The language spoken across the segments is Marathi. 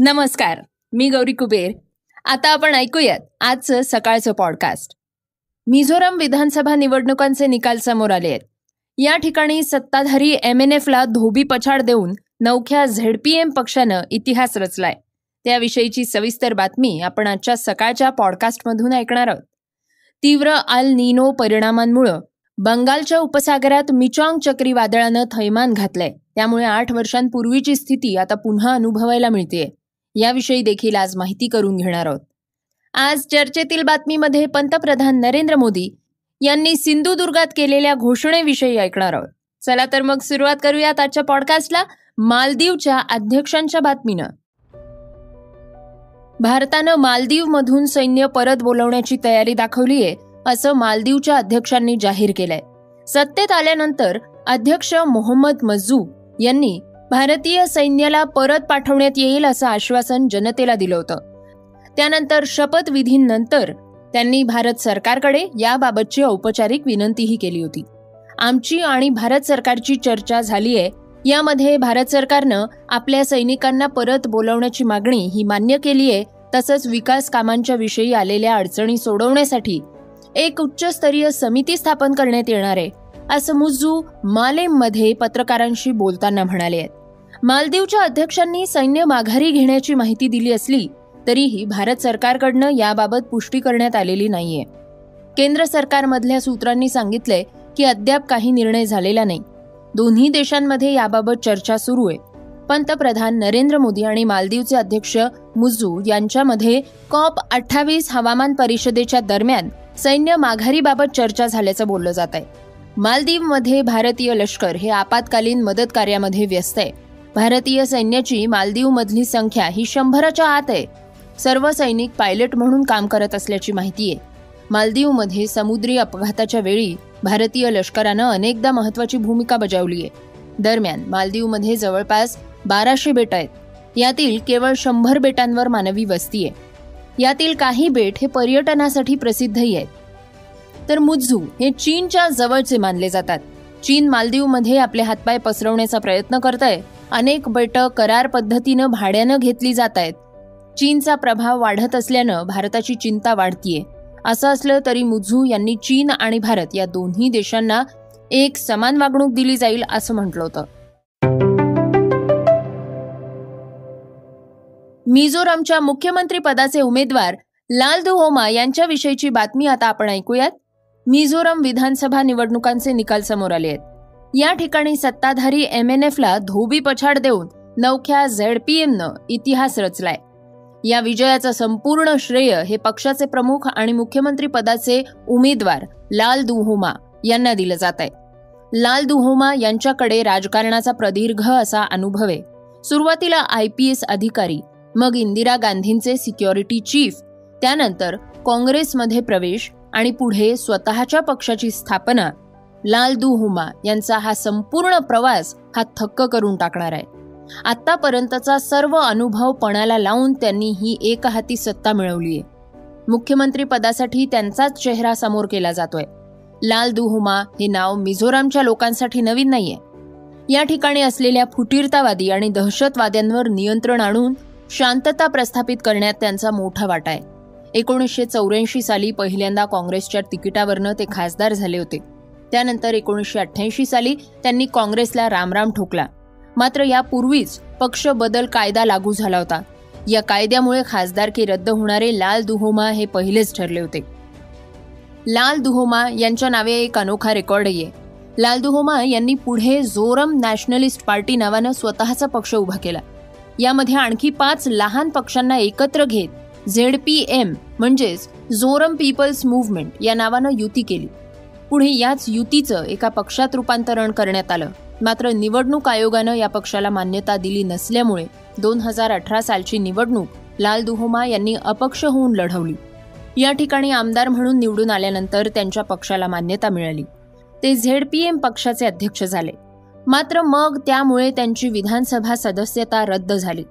नमस्कार, मी गौरी कुबेर. आता आपण ऐकूयात आजचं सकाळचं पॉडकास्ट. मिझोरम विधानसभा निवडणुकांचे निकाल समोर आले आहेत. या ठिकाणी सत्ताधारी MNFला धोबी पछाड देऊन नवख्या ZPM पक्षानं इतिहास रचलाय. त्याविषयीची सविस्तर बातमी आपण आजच्या सकाळच्या पॉडकास्टमधून ऐकणार आहोत. तीव्र अल नीनो परिणामांमुळं बंगालच्या उपसागरात मिचॉंग चक्रीवादळानं थैमान घातलंय. त्यामुळे 8 वर्षांपूर्वीची स्थिती आता पुन्हा अनुभवायला मिळतेय. याविषयी देखील आज माहिती करून घेणार आहोत. आज चर्चेतील बातमीमध्ये पंतप्रधान नरेंद्र मोदी यांनी सिंधुदुर्गात केलेल्या घोषणेविषयी ऐकणार आहोत. चला तर मग सुरुवात करूयात आजच्या पॉडकास्टला मालदीवच्या अध्यक्षांच्या बातमीनं. भारतानं मालदीवमधून सैन्य परत बोलवण्याची तयारी दाखवलीये असं मालदीवच्या अध्यक्षांनी जाहीर केलंय. सत्तेत आल्यानंतर अध्यक्ष मोहम्मद मज्जू यांनी भारतीय सैन्याला परत पाठवण्यात येईल असं आश्वासन जनतेला दिलं होतं. त्यानंतर शपथविधीनंतर त्यांनी भारत सरकारकडे याबाबतची औपचारिक विनंतीही केली होती. आमची आणि भारत सरकारची चर्चा झालीय. यामध्ये भारत सरकारनं आपल्या सैनिकांना परत बोलवण्याची मागणी ही मान्य केलीय. तसंच विकास कामांच्या विषयी आलेल्या अडचणी सोडवण्यासाठी एक उच्चस्तरीय समिती स्थापन करण्यात येणार आहे असं मुज्जू मालेममध्ये पत्रकारांशी बोलताना म्हणाले आहेत. मालदीवच्या अध्यक्षांनी सैन्य माघारी घेण्याची माहिती दिली असली तरीही भारत सरकारकडनं याबाबत पुष्टी करण्यात आलेली नाहीये. केंद्र सरकारमधल्या सूत्रांनी सांगितलंय की अद्याप काही निर्णय झालेला नाही. दोन्ही देशांमध्ये याबाबत चर्चा सुरू आहे. पंतप्रधान नरेंद्र मोदी आणि मालदीवचे अध्यक्ष मुज्जू यांच्यामध्ये COP28 हवामान परिषदेच्या दरम्यान सैन्य माघारीबाबत चर्चा झाल्याचं बोललं जात आहे. मालदीवमध्ये भारतीय लष्कर हे आपत्कालीन मदत कार्यामध्ये व्यस्त आहे. भारतीय सैन्याची मालदीवमधली संख्या ही 100च्या आत आहे. सर्व सैनिक पायलट म्हणून काम करत असल्याची माहिती आहे. मालदीवमध्ये समुद्री अपघाताच्या वेळी भारतीय लष्करानं अनेकदा महत्त्वाची भूमिका बजावली आहे. दरम्यान मालदीवमध्ये जवळपास 1200 बेट आहेत. यातील केवळ 100 बेटांवर मानवी वस्ती आहे. यातील काही बेट हे पर्यटनासाठी प्रसिद्धही आहेत. तर मुज्जू हे चीनच्या जवळचे मानले जातात. चीन मालदीवमध्ये आपले हातपाय पसरवण्याचा प्रयत्न करत आहे. अनेक बेटं करार पद्धतीनं भाड्यानं घेतली जात आहेत. चीनचा प्रभाव वाढत असल्यानं भारताची चिंता वाढतीये. असं असलं तरी मुज्जू यांनी चीन आणि भारत या दोन्ही देशांना एक समान वागणूक दिली जाईल असं म्हटलं होतं. मिझोरमच्या मुख्यमंत्री पदाचे उमेदवार लालदुहोमा यांच्याविषयीची बातमी आता आपण ऐकूयात. मिझोरम विधानसभा निवडणुकांचे निकाल समोर आले आहेत. या ठिकाणी सत्ताधारी MNFला धोबी पछाड देऊन नवख्या ZPMनं इतिहास रचलाय. या विजयाचं संपूर्ण श्रेय हे पक्षाचे प्रमुख आणि मुख्यमंत्री पदाचे उमेदवार लालदुहोमा यांना दिलं जात आहे. लालदुहोमा यांच्याकडे राजकारणाचा प्रदीर्घ असा अनुभव आहे. सुरुवातीला IPS अधिकारी, मग इंदिरा गांधींचे सिक्युरिटी चीफ, त्यानंतर काँग्रेसमध्ये प्रवेश आणि पुढे स्वतःच्या पक्षाची स्थापना. लालदुहोमा यांचा हा संपूर्ण प्रवास हा थक्क करून टाकणार आहे. आतापर्यंतचा सर्व अनुभव पणाला लावून त्यांनी ही एकहाती सत्ता मिळवली आहे. मुख्यमंत्री पदासाठी त्यांचाच चेहरा समोर केला जातोय. लालदुहोमा हे नाव मिझोरामच्या लोकांसाठी नवीन नाहीये. या ठिकाणी असलेल्या फुटीरतावादी आणि दहशतवाद्यांवर नियंत्रण आणून शांतता प्रस्थापित करण्यात त्यांचा मोठा वाटा आहे. 1984 साली पहिल्यांदा काँग्रेसच्या तिकिटावरनं ते खासदार झाले होते. त्यानंतर 1988 साली त्यांनी काँग्रेसला रामराम ठोकला. मात्र यापूर्वीच पक्ष बदल कायदा लागू झाला होता. या कायद्यामुळे खासदारकी रद्द होणारे लालदुहोमा हे पहिलेच ठरले होते. लालदुहोमा यांच्या नावे एक अनोखा रेकॉर्डही आहे. लालदुहोमा यांनी पुढे झोरम नॅशनलिस्ट पार्टी नावानं स्वतःचा पक्ष उभा केला. यामध्ये आणखी 5 लहान पक्षांना एकत्र घेत ZPM म्हणजेच झोरम पीपल्स मूव्हमेंट या नावानं युती केली. पुढे याच युतीचं एका पक्षात रूपांतरण करण्यात आलं. मात्र निवडणूक आयोगानं या पक्षाला मान्यता दिली नसल्यामुळे 2018 सालची निवडणूक लालदुहोमा यांनी अपक्ष होऊन लढवली. या ठिकाणी आमदार म्हणून निवडून आल्यानंतर त्यांच्या पक्षाला मान्यता मिळाली. ते ZPM पक्षाचे अध्यक्ष झाले. मात्र मग त्यामुळे त्यांची विधानसभा सदस्यता रद्द झाली.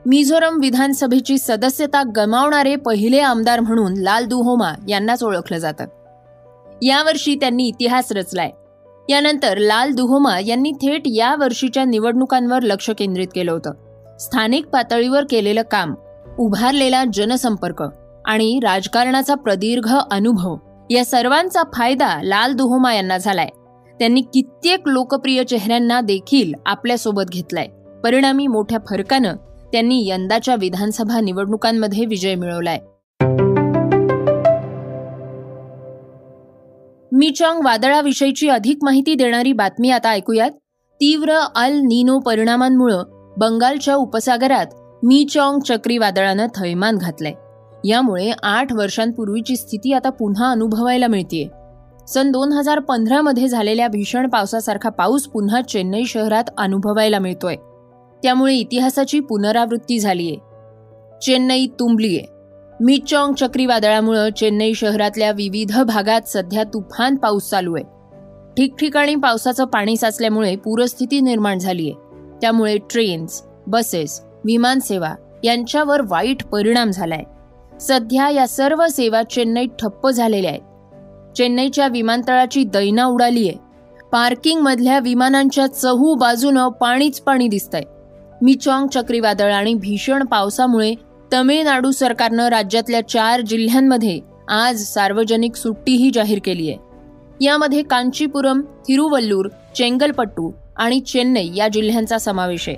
मिझोरम विधानसभेची सदस्यता गमावणारे पहिले आमदार म्हणून लालदुहोमा यांनाच ओळखलं जातं. यावर्षी त्यांनी इतिहास रचलाय. यानंतर लालदुहोमा यांनी थेट या वर्षीच्या निवडणुकांवर लक्ष केंद्रित केलं होतं. स्थानिक पातळीवर केलेलं काम, उभारलेला जनसंपर्क आणि राजकारणाचा प्रदीर्घ अनुभव या सर्वांचा फायदा लाल दुहोमा यांना झालाय. त्यांनी कित्येक लोकप्रिय चेहऱ्यांना देखील आपल्यासोबत घेतलाय. परिणामी मोठ्या फरकानं त्यांनी यंदाच्या विधानसभा निवडणुकांमध्ये विजय मिळवलाय. मिचॉंग वादळाविषयीची अधिक माहिती देणारी बातमी आता ऐकूयात. तीव्र अल नीनो परिणामांमुळे बंगालच्या उपसागरात मिचॉंग चक्रीवादळानं थैमान घातलंय. यामुळे 8 वर्षांपूर्वीची स्थिती आता पुन्हा अनुभवायला मिळतेय. सन 2015 मध्ये झालेल्या भीषण पावसासारखा पाऊस पुन्हा चेन्नई शहरात अनुभवायला मिळतोय. त्यामुळे इतिहासाची पुनरावृत्ती झालीय. चेन्नई तुंबलीय. मिचॉंग चक्रीवादळामुळे चेन्नई शहरातल्या विविध भागात सध्या तुफान पाऊस चालू आहे. ठिकठिकाणी पावसाचं पाणी साचल्यामुळे पूरस्थिती निर्माण झालीय. त्यामुळे ट्रेन्स, बसेस, विमानसेवा यांच्यावर वाईट परिणाम झालाय. सध्या या सर्व सेवा चेन्नईत ठप्प झालेल्या आहेत. चेन्नईच्या विमानतळाची दैना उडालीय. पार्किंगमधल्या विमानांच्या चहू बाजूनं पाणीच पाणी दिसतंय. मिचॉंग चक्रीवादळ आणि भीषण पावसामुळे तमिळनाडू सरकारनं राज्यातल्या 4 जिल्ह्यांमध्ये आज सार्वजनिक सुट्टीही जाहीर केली आहे. यामध्ये कांचीपुरम, थिरुवल्लूर, चेंगलपट्टू आणि चेन्नई या जिल्ह्यांचा समावेश आहे.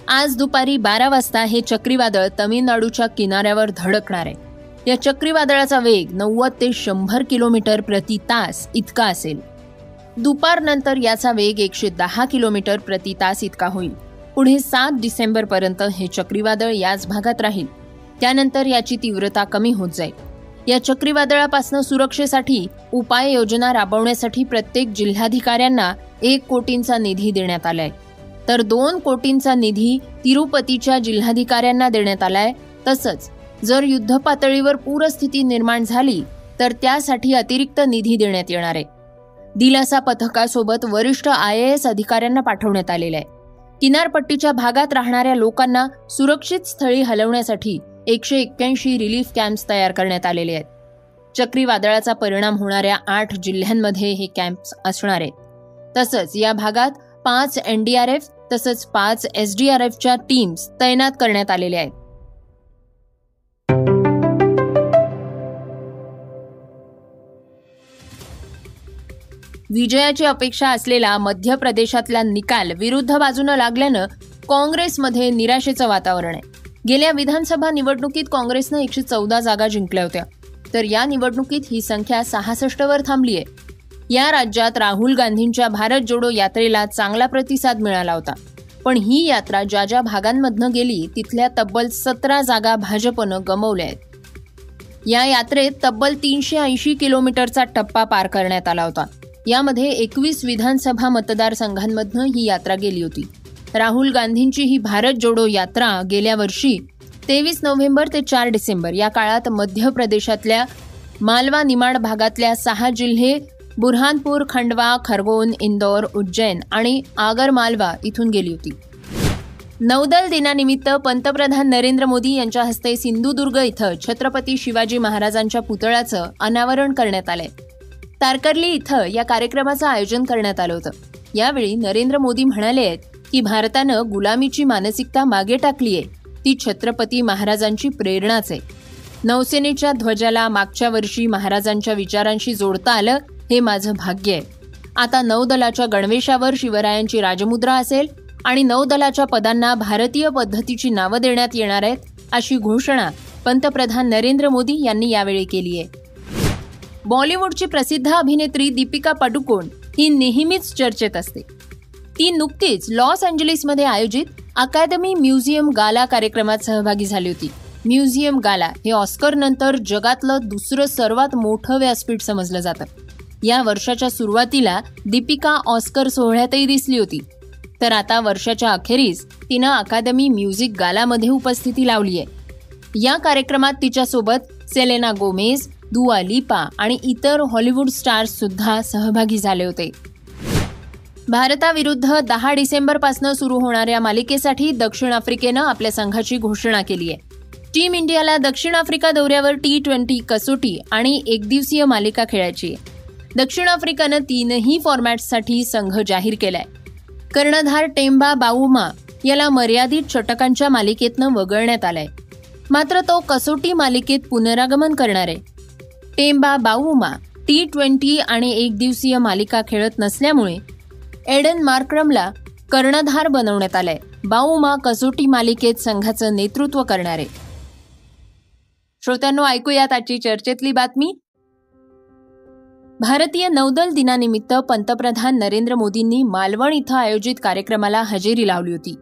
आज दुपारी 12 वाजता हे चक्रीवादळ तमिळनाडूच्या किनाऱ्यावर धडकणार आहे. या चक्रीवादळाचा वेग 90 ते 100 किलोमीटर प्रति तास इतका असेल. दुपारनंतर याचा वेग 110 किलोमीटर प्रति तास इतका होईल. पुढे 7 डिसेंबरपर्यंत हे चक्रीवादळ याच भागात राहील. त्यानंतर याची तीव्रता कमी होत जाईल. या चक्रीवादळापासून सुरक्षेसाठी उपाययोजना राबवण्यासाठी प्रत्येक जिल्हाधिकाऱ्यांना 1 कोटींचा निधी देण्यात आलाय. तर 2 कोटींचा निधी तिरुपतीच्या जिल्हाधिकाऱ्यांना देण्यात आलाय. तसंच जर युद्ध पातळीवर पूरस्थिती निर्माण झाली तर त्यासाठी अतिरिक्त निधी देण्यात येणार आहे. दिलासा पथकासोबत वरिष्ठ IAS अधिकाऱ्यांना पाठवण्यात आलेलं आहे. किनारपट्टीच्या भागात राहणाऱ्या लोकांना सुरक्षित स्थळी हलवण्यासाठी 181 रिलीफ कॅम्प्स तयार करण्यात आलेले आहेत. चक्रीवादळाचा परिणाम होणाऱ्या 8 जिल्ह्यांमध्ये हे कॅम्प्स असणार आहेत. तसंच या भागात 5 NDRF तसंच 5 SDRFच्या टीम्स तैनात करण्यात आलेल्या आहेत. विजयाची अपेक्षा असलेला मध्य प्रदेशातला निकाल विरुद्ध बाजूनं लागल्यानं काँग्रेसमध्ये निराशेचं वातावरण आहे. गेल्या विधानसभा निवडणुकीत काँग्रेसनं 114 जागा जिंकल्या होत्या. तर या निवडणुकीत ही संख्या 66 वर थांबली आहे. या राज्यात राहुल गांधींच्या भारत जोडो यात्रेला चांगला प्रतिसाद मिळाला होता. पण ही यात्रा ज्या ज्या भागांमधनं गेली तिथल्या तब्बल 17 जागा भाजपनं गमावल्या आहेत. या यात्रेत तब्बल 380 किलोमीटरचा टप्पा पार करण्यात आला होता. यामध्ये 21 विधानसभा मतदारसंघांमधनं ही यात्रा गेली होती. राहुल गांधींची ही भारत जोडो यात्रा गेल्या वर्षी 23 नोव्हेंबर ते 4 डिसेंबर या काळात मध्य प्रदेशातल्या मालवा निमाड भागातल्या 6 जिल्हे बुरहानपूर, खंडवा, खरगोन, इंदौर, उज्जैन आणि आगर मालवा इथून गेली होती. नौदल दिनानिमित्त पंतप्रधान नरेंद्र मोदी यांच्या हस्ते सिंधुदुर्ग इथं छत्रपती शिवाजी महाराजांच्या पुतळ्याचं अनावरण करण्यात आलंय. तारकर्ली इथं या कार्यक्रमाचं आयोजन करण्यात आलं होतं. यावेळी नरेंद्र मोदी म्हणाले आहेत की भारतानं गुलामीची मानसिकता मागे टाकली आहे. ती छत्रपती महाराजांची प्रेरणाच आहे. नौसेनेच्या ध्वजाला मागच्या वर्षी महाराजांच्या विचारांशी जोडता आलं हे माझं भाग्य आहे. आता नौदलाच्या गणवेशावर शिवरायांची राजमुद्रा असेल आणि नौदलाच्या पदांना भारतीय पद्धतीची नावं देण्यात येणार आहेत, अशी घोषणा पंतप्रधान नरेंद्र मोदी यांनी यावेळी केली आहे. बॉलिवूडची प्रसिद्ध अभिनेत्री दीपिका पडुकोण ही नेहमीच चर्चेत असते. ती नुकतीच लॉस एंजलिसमध्ये आयोजित अकादमी म्युझियम गाला कार्यक्रमात सहभागी झाली होती. म्युझियम गाला हे ऑस्करनंतर जगातलं दुसरं सर्वात मोठं व्यासपीठ समजलं जातं. या वर्षाच्या सुरुवातीला दीपिका ऑस्कर सोहळ्यातही दिसली होती. तर आता वर्षाच्या अखेरीस तिनं अकादमी म्युझिक गालामध्ये उपस्थिती लावली आहे. या कार्यक्रमात तिच्यासोबत सेलेना गोमेज, दुआ लिपा आणि इतर हॉलिवूड स्टार्स सुद्धा सहभागी झाले होते. भारताविरुद्ध 10 डिसेंबरपासून सुरू होणाऱ्या मालिकेसाठी दक्षिण आफ्रिकेनं आपल्या संघाची घोषणा केली आहे. टीम इंडियाला दक्षिण आफ्रिका दौऱ्यावर T20 कसोटी आणि एकदिवसीय मालिका खेळायची आहे. दक्षिण आफ्रिकेनं 3ही फॉर्मॅट्ससाठी संघ जाहीर केलाय. कर्णधार टेम्बा बावुमा याला मर्यादित षटकांच्या मालिकेतनं वगळण्यात आलंय. मात्र तो कसोटी मालिकेत पुनरागमन करणार आहे. टेम्बा बावुमा T20 आणि एकदिवसीय मालिका खेळत नसल्यामुळे एडन मार्क्रमला कर्णधार बनवण्यात आलंय. बावुमा कसोटी मालिकेत संघाचं नेतृत्व करणार आहे. श्रोत्यांनो, ऐकूयात आजची चर्चेतली बातमी. भारतीय नौदल दिनानिमित्त पंतप्रधान नरेंद्र मोदींनी मालवण इथं आयोजित कार्यक्रमाला हजेरी लावली होती.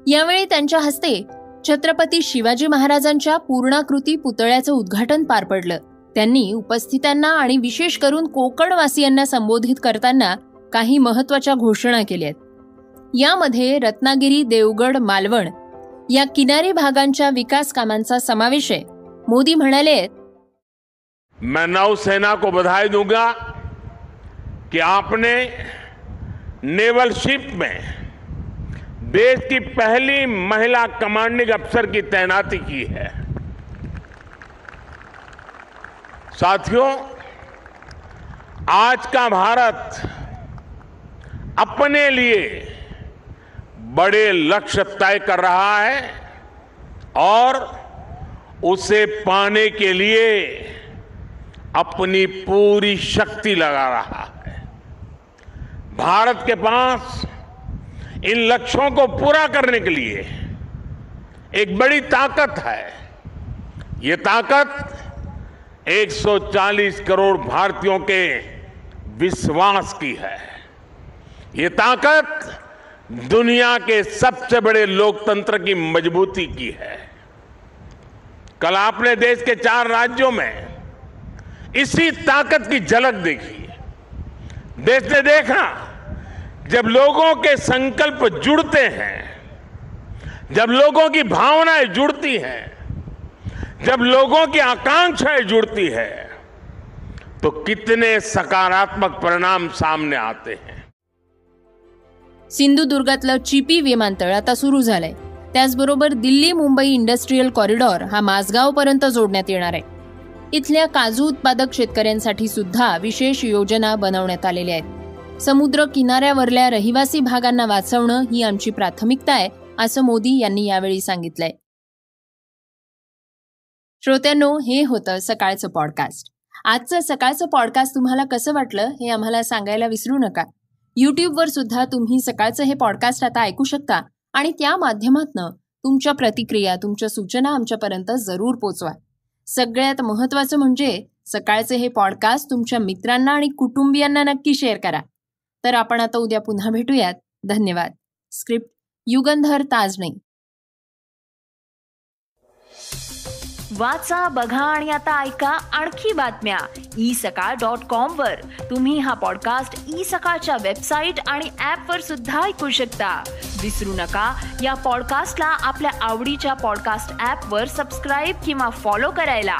यावेळी त्यांच्या हस्ते छत्रपती शिवाजी महाराजांच्या पूर्णाकृती पुतळ्याचं उद्घाटन पार पडलं. त्यांनी उपस्थितांना आणि विशेष करून कोकणवासियांना संबोधित करताना काही महत्त्वाच्या घोषणा केल्या आहेत. यामध्ये रत्नागिरी, देवगड, मालवण या किनारी भागांच्या विकास कामांचा समावेश आहे. मोदी म्हणाले, मैं नौसेना को बधाई दूंगा कि आपने नेवल शिप में देश की पहली महिला कमांडिंग अफसर की तैनाती की है. साथियों, आज का भारत अपने लिए बड़े लक्ष्य तय कर रहा है और उसे पाने के लिए अपनी पूरी शक्ति लगा रहा है. भारत के पास इन लक्ष्यों को पूरा करने के लिए एक बड़ी ताकत है. ये ताकत 140 करोड़ भारतीयों के विश्वास की है. ये ताकत दुनिया के सबसे बड़े लोकतंत्र की मजबूती की है. कल आपने देश के 4 राज्यों में इसी ताकत की झलक देखी. देश ने देखा, जब लोगों के संकल्प जुड़ते हैं, जब लोगों की भावनाएं जुड़ती हैं, जब लोगों की आकांक्षाएं जुड़ती है, तो कितने सकारात्मक परिणाम सामने आते हैं. सिंधुदुर्गातलं चिपी विमानतळ आता सुरू झालंय. त्याचबरोबर दिल्ली मुंबई इंडस्ट्रीयल कॉरिडॉर हा माझगावपर्यंत जोडण्यात येणार आहे. इथल्या काजू उत्पादक शेतकऱ्यांसाठी सुद्धा विशेष योजना बनवण्यात आलेल्या आहेत. समुद्र किनाऱ्यावरल्या रहिवासी भागांना वाचवणं ही आमची प्राथमिकता आहे, असं मोदी यांनी यावेळी सांगितलंय. श्रोत्यांनो, हे होतं सकाळचं पॉडकास्ट. आजचं सकाळचं पॉडकास्ट तुम्हाला कसं वाटलं हे आम्हाला सांगायला विसरू नका. यूट्यूबवर सुद्धा तुम्ही सकाळचं हे पॉडकास्ट आता ऐकू शकता आणि त्या माध्यमातून तुमच्या प्रतिक्रिया, तुमच्या सूचना आमच्यापर्यंत जरूर पोचवा. सगळ्यात महत्त्वाचं म्हणजे सकाळचे हे पॉडकास्ट तुमच्या मित्रांना आणि कुटुंबियांना नक्की शेअर करा. तर आपण आता उद्या पुन्हा भेटूयात. धन्यवाद. स्क्रिप्ट युगंधर ताजणे. वाचा, बघा आणि आता ऐका आणखी बातम्या isakal.com वर. तुम्ही हा पॉडकास्ट isakal वेबसाईट आणि ऍपवर सुद्धा ऐकू शकता. विसरू नका, या पॉडकास्टला आपल्या आवडीच्या पॉडकास्ट ऍपवर सबस्क्राईब किंवा फॉलो करायला.